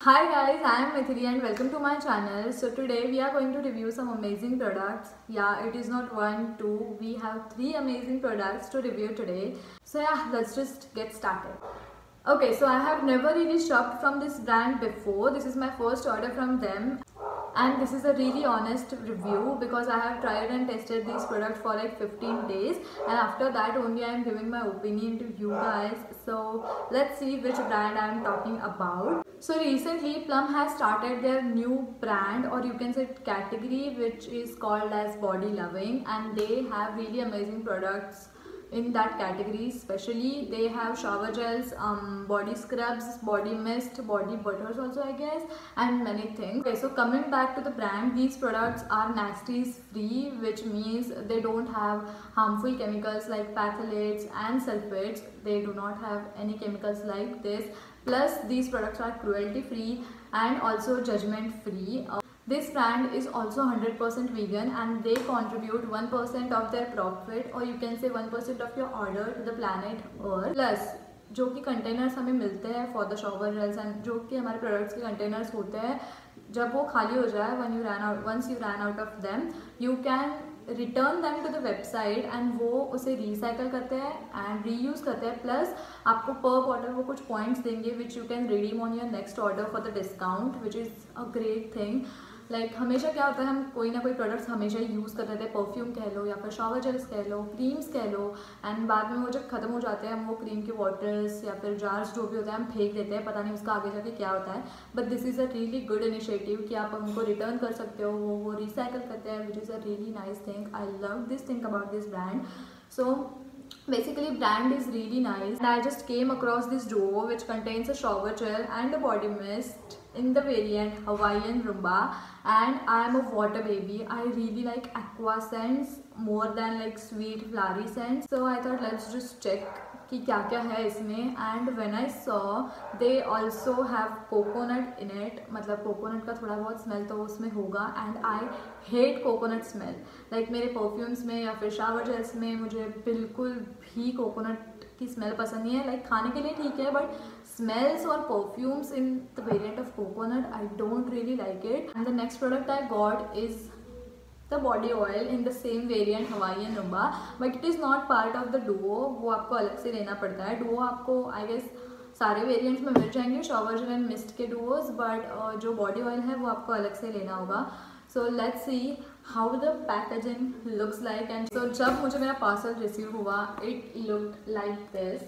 Hi guys, I am Mithili and welcome to my channel. So today we are going to review some amazing products. Yeah, it is not one, two, we have three amazing products to review today. So yeah, let's just get started. Okay, so I have never really shopped from this brand before. This is my first order from them. And this is a really honest review because I have tried and tested these products for like 15 days and after that only I am giving my opinion to you guys. So let's see which brand I am talking about. So recently Plum has started their new brand, or you can say category, which is called as Body Loving, and they have really amazing products in that category. Especially they have shower gels, body scrubs, body mist, body butters also I guess, and many things. Okay, so coming back to the brand, these products are nasties free, which means they don't have harmful chemicals like phthalates and sulfates. They do not have any chemicals like this. Plus these products are cruelty free and also judgment free. This brand is also 100% vegan and they contribute 1% of their profit, or you can say 1% of your order, to the planet Earth. Plus जो कि containers हमें मिलते हैं for the shower gels and जो कि हमारे products के containers होते हैं, जब वो खाली हो जाए, once you run out of them, you can return them to the website and वो उसे रिसाइकल करते हैं एंड रीयूज़ करते हैं. प्लस आपको पर बॉटल वो कुछ पॉइंट्स देंगे which you can redeem on your next order for the discount, which is a great thing. Like हमेशा क्या होता है, हम कोई ना कोई प्रोडक्ट्स हमेशा यूज़ करते थे, परफ्यूम कह लो या फिर शॉवर जेल्स कह लो, क्रीम्स कह लो, एंड बाद में वो जब खत्म हो जाते हैं हम वो क्रीम के बॉटल्स या फिर जार्स जो भी होता है हम फेंक देते हैं, पता नहीं उसका आगे जाके क्या होता है. But this is a really good initiative कि आप उनको रिटर्न कर सकते हो, वो रिसाइकल करते हैं, which is a really nice thing. I love this thing about this brand. So basically brand is really nice and I just came across this duo which contains a shower gel and a body mist in the variant Hawaiian Rumba, and I am a water baby. I really like aqua scents more than like sweet flowery scents, so I thought let's just check कि क्या क्या है इसमें. And when I saw they also have coconut in it, मतलब coconut का थोड़ा बहुत smell तो उसमें होगा, and I hate coconut smell. Like मेरे परफ्यूम्स में या फिर शावर जेल्स में मुझे बिल्कुल भी कोकोनट की स्मेल पसंद नहीं है. लाइक खाने के लिए ठीक है, बट स्मेल्स और perfumes in the variant of coconut I don't really like it. And the next product I got is the body oil in the same variant Hawaiian Rumba, but it is not part of the duo. वो आपको अलग से लेना पड़ता है. duo आपको I guess सारे variants में मिल जाएंगे, शॉवर जेल एंड मिस्ट के duos, बट जो बॉडी ऑयल है वो आपको अलग से लेना होगा. So let's see how the packaging looks like. And so जब मुझे मेरा पार्सल रिसीव हुआ, it looked like this.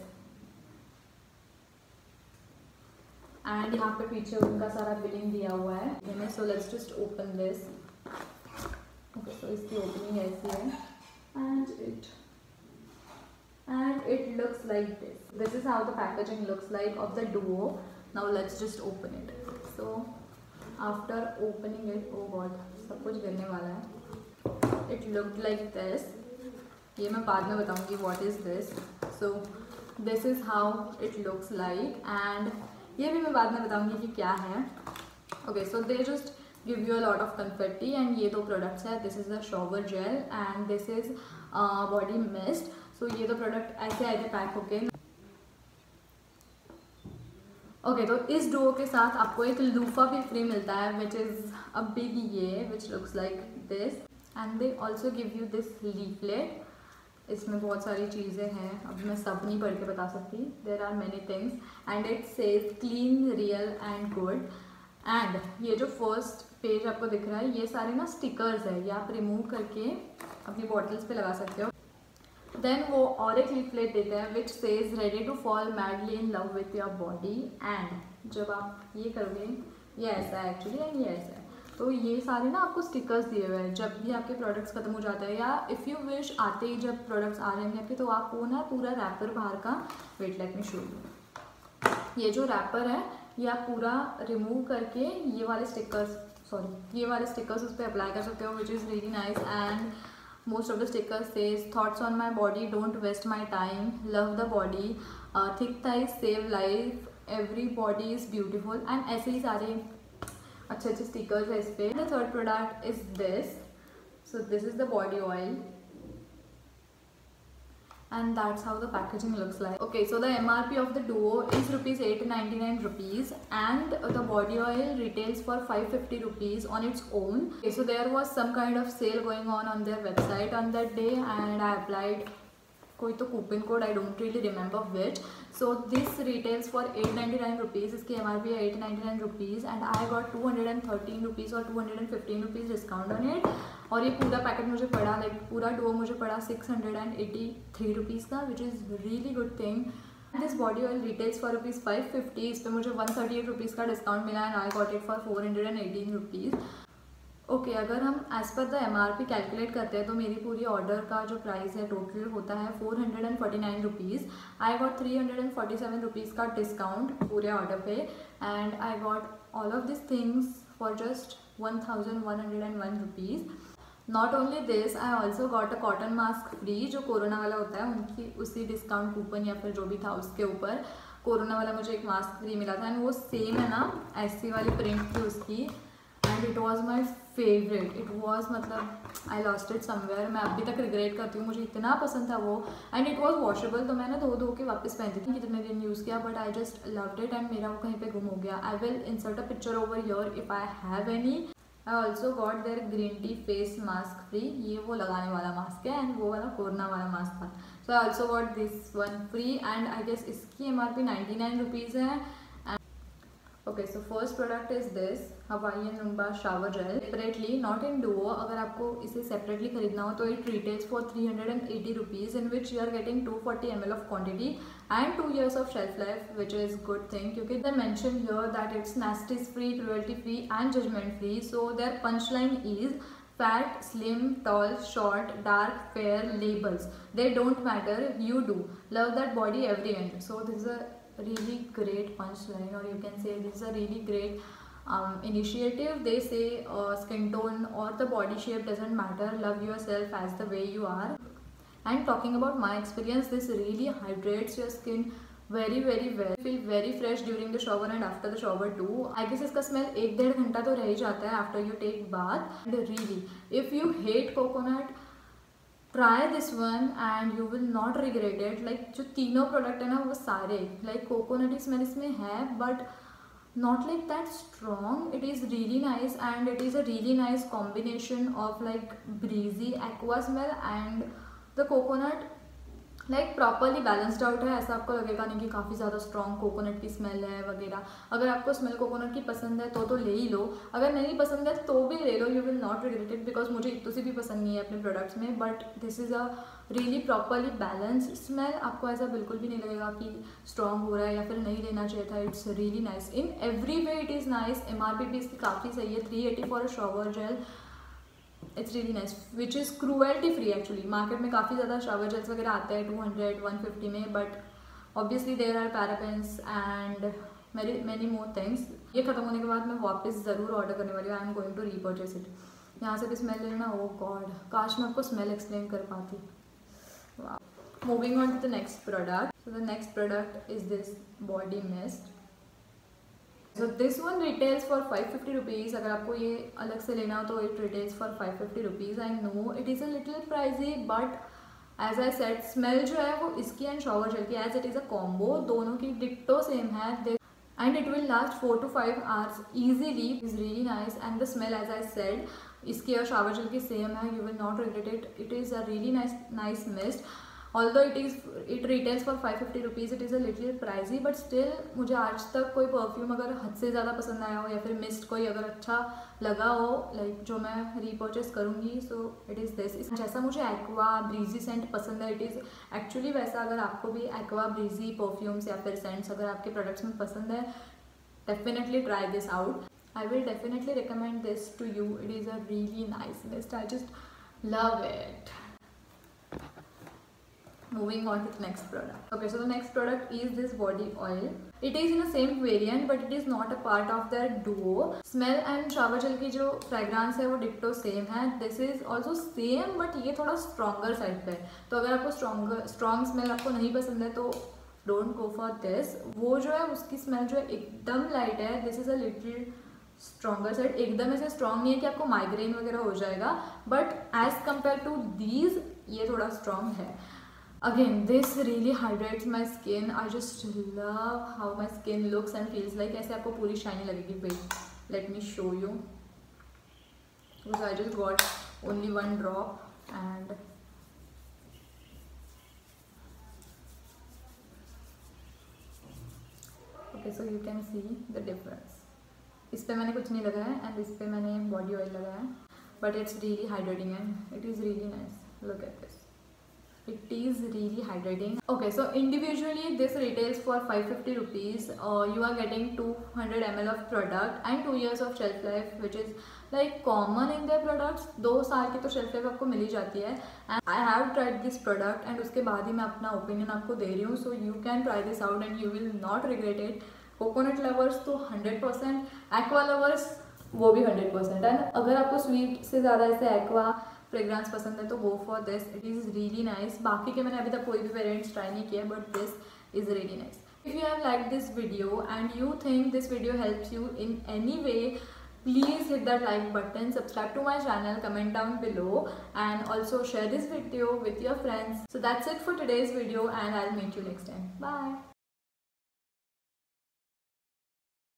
And यहाँ पे पीछे उनका सारा बिलिंग दिया हुआ है. So let's just open this. Okay, so इसकी ओपनिंग ऐसी है and it looks like this. This is how the packaging looks like of the duo. Now let's just open it. So after opening it, oh god, सब कुछ गिरने वाला है. It looked like this. ये मैं बाद में बताऊंगी what is this. So this is how it looks like and ये भी मैं बाद में बताऊंगी कि क्या है. Okay, so they just give you a lot of confetti and ये दो products है. This is the shower gel and this is body mist. So ये दो product ऐसे आए थे पैक होके. ओके, तो इस डुओ के साथ आपको एक लूफा भी फ्री मिलता है which is a big ये which looks like this, and they also give you this leaflet. इसमें बहुत सारी चीज़ें हैं, अब मैं सब नहीं पढ़ के बता सकती. There are many things and it says clean, real and good. And ये जो फर्स्ट पेज आपको दिख रहा है, ये सारे ना स्टिकर्स है, ये आप रिमूव करके अपनी बॉटल्स पे लगा सकते हो. देन वो और एक लीफलेट देते हैं which says ready to fall madly in love with your body. And जब आप ये करोगे, ये ऐसा है एक्चुअली एंड ये ऐसा है. तो ये सारे ना आपको स्टिकर्स दिए हुए हैं. जब भी आपके प्रोडक्ट्स खत्म हो जाते हैं या इफ़ यू विश आते ही जब प्रोडक्ट्स आ जाएंगे आपके, तो आप वो ना पूरा रैपर बाहर का, wait let me show you, ये जो रैपर है ये आप पूरा रिमूव करके ये वाले स्टिकर्स उस पर अप्लाई कर सकते हो, which is really nice. And most of the stickers says thoughts on my body, don't waste my time, love the body, thick thighs save life, every body is beautiful, and ऐसे ही सारे अच्छे अच्छे stickers है इस पर. The third product is this. So this is the body oil and that's how the packaging looks like. Okay, so the MRP of the Duo is rupees 899 rupees, and the body oil retails for 550 rupees on its own. Okay, so there was some kind of sale going on their website on that day, and I applied कोई तो coupon code, I don't really remember which. So this retails for 899 rupees. इसकी MRP है 899 rupees, and I got 213 rupees और 215 rupees discount on it. और ये पूरा packet मुझे पड़ा, लाइक पूरा डुओ मुझे पड़ा 683 रुपीज़ का, विच is really good thing. This body oil retails for rupees 550. इस पर मुझे 138 रुपीज़ का डिस्काउंट मिला, and I got it for 418 rupees. Okay, अगर हम as per the MRP calculate करते हैं तो मेरी पूरी ऑर्डर का जो प्राइस है टोटल होता है 449 रुपीज़. आई गॉट 347 रुपीज़ का डिस्काउंट पूरे ऑर्डर पे, and I got all of this things for just 1101 rupees. Not only this, I also got a cotton mask free, जो कोरोना वाला होता है उनकी उसी डिस्काउंट कूपन या फिर जो भी था उसके ऊपर कोरोना वाला मुझे एक मास्क फ्री मिला था, एंड वो सेम है ना, ऐसी वाली प्रिंट थी उसकी, and it was my favourite. It was मतलब आई लॉस्ट इट समवेयर. मैं अभी तक रिग्रेट करती हूँ, मुझे इतना पसंद था वो, एंड इट वॉज वॉशेबल. तो मैंने धो के वापस पहनती थी, कितने दिन यूज़ किया, but I just loved it, and मेरा वो कहीं पे गुम हो गया. I will insert a picture over here if I have any. I also got their green tea face mask free. ये वो लगाने वाला मास्क है, एंड वो वाला कोरोना वाला मास्क था. So I also got this one free, and I guess इसकी MRP 99 रुपीज़ है. Okay, so first product is this Hawaiian rumba shower gel, separately not in duo. अगर आपको इसे सेपरेटली खरीदना हो तो it retails for 380 rupees, in which you are getting 240 ml of quantity and 2 years of shelf life, which is good thing, क्योंकि they mention here that it's नेस्टीज free, cruelty free and judgment free. So their punch line is fat, slim, tall, short, dark, fair, labels. They don't matter, you do. Love that body every end. So this is a really great punchline, or you can say this is a really great initiative. They say skin tone or the body shape doesn't matter. Love yourself as the way you are. And talking about my experience, this really hydrates your skin very well. Feel very fresh during the shower and after the shower too. I guess इसका smell 1-1.5 घंटा तो रह ही जाता है after you take bath. And really, if you hate coconut, try this one and you will not regret it. Like जो तीनों product है ना वो सारे like coconut स्मेल इसमें है, but not like that strong. It is really nice, and it is a really nice combination of like breezy aqua smell and the coconut. Like properly balanced out है. ऐसा आपको लगेगा नहीं कि काफ़ी ज़्यादा स्ट्रॉन्ग कोकोनट की स्मेल है वगैरह. अगर आपको स्मेल कोकोनट की पसंद है तो ले ही लो. अगर नहीं पसंद है तो भी ले लो. You will not regret it, because मुझे इतनी सी भी पसंद नहीं है अपने प्रोडक्ट्स में. But this is a really properly balanced smell. आपको ऐसा बिल्कुल भी नहीं लगेगा कि स्ट्रॉन्ग हो रहा है या फिर नहीं लेना चाहिए था. It's really nice in every way. It is nice. MRP भी इसकी काफ़ी सही है, 380 for a shower gel. It's really nice, which is cruelty free. Actually market में काफ़ी ज़्यादा शावर जेल्स वगैरह आते हैं 200-150 में, but obviously there are parabens and many more things. ये खत्म होने के बाद मैं वापस ज़रूर ऑर्डर करने वाली हूँ. I am going to repurchase it. यहाँ से भी स्मेल लेना, ओ गॉड, काश मैं आपको स्मेल एक्सप्लेन कर पाती. Moving on to the next product. So the next product is this body mist. So this one retails for 550 rupees. अगर आपको ये अलग से लेना हो तो it retails for 550 rupees. I know it is a little pricey, but as I said, smell जो है वो इसकी and shower gel की, as it is a combo, दोनों की ditto same है, and it will last 4 to 5 hours easily. It is really nice, and the smell, as I said, इसकी और shower gel की same है. You will not regret it. It is a really nice mist. Although it retails for 550 rupees, it is a little pricey, but still मुझे आज तक कोई perfume अगर हद से ज़्यादा पसंद आया हो या फिर मिस्ट कोई अगर अच्छा लगा हो, लाइक जो मैं रीपर्चेस करूँगी, सो इट इज़ दिस. जैसा मुझे एक्वा ब्रीजी सेंट पसंद है, इट इज़ एक्चुअली वैसा. अगर आपको भी एक्वा ब्रीजी परफ्यूम्स या फिर सेंट्स अगर आपके प्रोडक्ट्स में पसंद है, definitely try this out. I will definitely recommend this to you. It is a really nice mist. I just love it. Moving on to the next product. Okay, so the next product is this body oil. It is in the same variant, but it is not a part of their duo. Smell and shower gel की जो fragrance है वो ditto same है. This is also same, but ये थोड़ा stronger side पे है. तो अगर आपको strong smell आपको नहीं पसंद है तो don't go for this. वो जो है उसकी smell जो है एकदम light है. This is a little stronger side. एकदम ऐसे strong नहीं है कि आपको माइग्रेन वगैरह हो जाएगा, but as compared to these ये थोड़ा strong है. Again, this really hydrates my skin. I just love how my skin looks and feels like. ऐसे आपको पूरी shiny लगेगी. Wait, let me show you. Because I just got only one drop and okay, so you can see the difference. इस पे मैंने कुछ नहीं लगाया and इस पे मैंने body oil लगाया, but it's really hydrating and it is really nice. Look at this. It is really hydrating. Okay, so individually this retails for 550 rupees. You are getting 200 ml of product and 2 years of shelf life, which is like common in their products. 2 साल की तो shelf life आपको मिल ही जाती है. And I have tried this product and उसके बाद ही मैं अपना opinion आपको दे रही हूँ. So you can try this out and you will not regret it. Coconut lovers तो 100%, aqua lovers वो भी 100%. and अगर आपको sweet से ज़्यादा ऐसे aqua फ्रेग्रेंस पसंद है तो go for this. It is really nice. बाकी के मैंने अभी तक कोई भी वेरिएंट्स ट्राई नहीं किया, but this is really nice. If you have like this video and you think this video helps you in any way, please hit that like button, subscribe to my channel, comment down below, and also share this video with your friends. So that's it for today's video, and I'll meet you next time. Bye.